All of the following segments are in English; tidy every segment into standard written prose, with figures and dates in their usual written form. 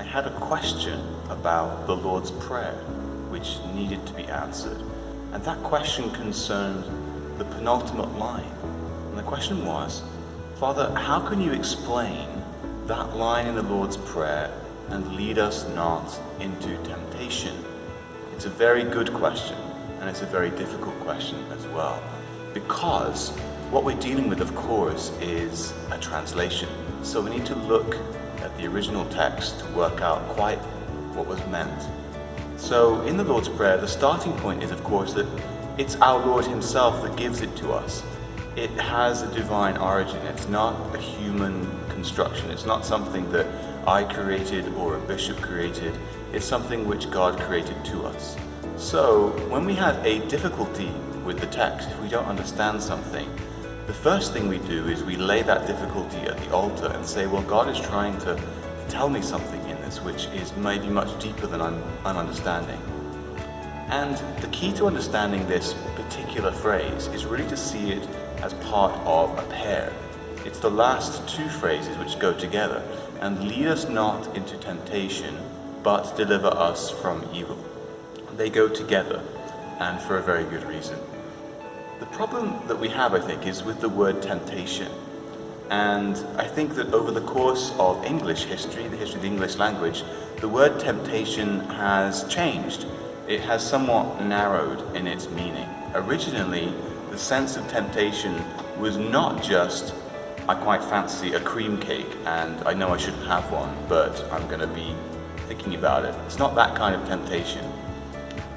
had a question about the Lord's Prayer, which needed to be answered. And that question concerned the penultimate line. And the question was, Father, how can you explain that line in the Lord's Prayer, and lead us not into temptation? It's a very good question, and it's a very difficult question as well, because what we're dealing with, of course, is a translation. So we need to look at the original text to work out quite what was meant. So in the Lord's Prayer, the starting point is, of course, that it's our Lord himself that gives it to us. It has a divine origin. It's not a human construction. It's not something that I created or a bishop created. It's something which God created to us. So when we have a difficulty with the text, if we don't understand something, the first thing we do is we lay that difficulty at the altar and say, well, God is trying to tell me something in this which is maybe much deeper than I'm understanding. And the key to understanding this particular phrase is really to see it as part of a pair. It's the last two phrases which go together. And lead us not into temptation, but deliver us from evil. They go together, and for a very good reason. The problem that we have, I think, is with the word temptation. And I think that over the course of English history, the history of the English language, the word temptation has changed. It has somewhat narrowed in its meaning. Originally, the sense of temptation was not just, I quite fancy a cream cake and I know I shouldn't have one, but I'm going to be thinking about it. It's not that kind of temptation.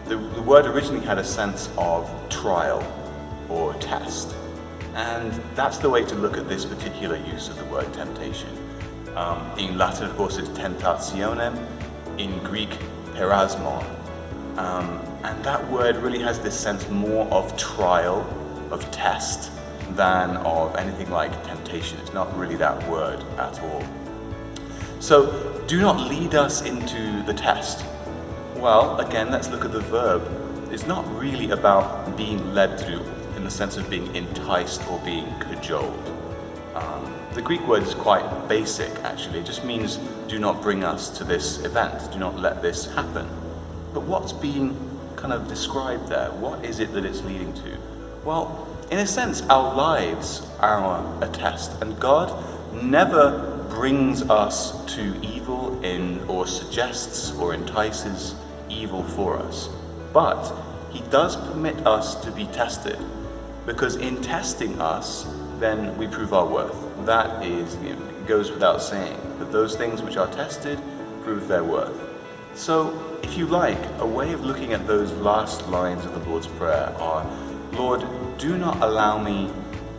The word originally had a sense of trial or test. And that's the way to look at this particular use of the word temptation. In Latin, of course, it's tentationem. In Greek, perasmon. And that word really has this sense more of trial, of test, than of anything like temptation. It's not really that word at all. So, do not lead us into the test. Well, again, let's look at the verb. It's not really about being led through in the sense of being enticed or being cajoled. The Greek word is quite basic, actually. It just means do not bring us to this event. Do not let this happen. But what's being kind of described there? What is it that it's leading to? Well, in a sense, our lives are a test, and God never brings us to evil or suggests or entices evil for us. But he does permit us to be tested, because in testing us, then we prove our worth. That is, it goes without saying, that those things which are tested prove their worth. So, if you like, a way of looking at those last lines of the Lord's Prayer are, Lord, do not allow me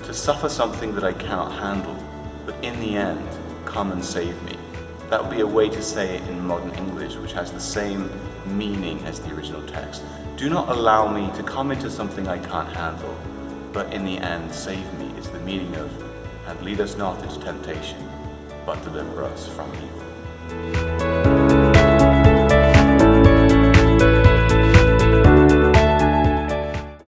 to suffer something that I cannot handle, but in the end, come and save me. That would be a way to say it in modern English, which has the same meaning as the original text. Do not allow me to come into something I can't handle, but in the end, save me, is the meaning of, and lead us not into temptation, but deliver us from evil.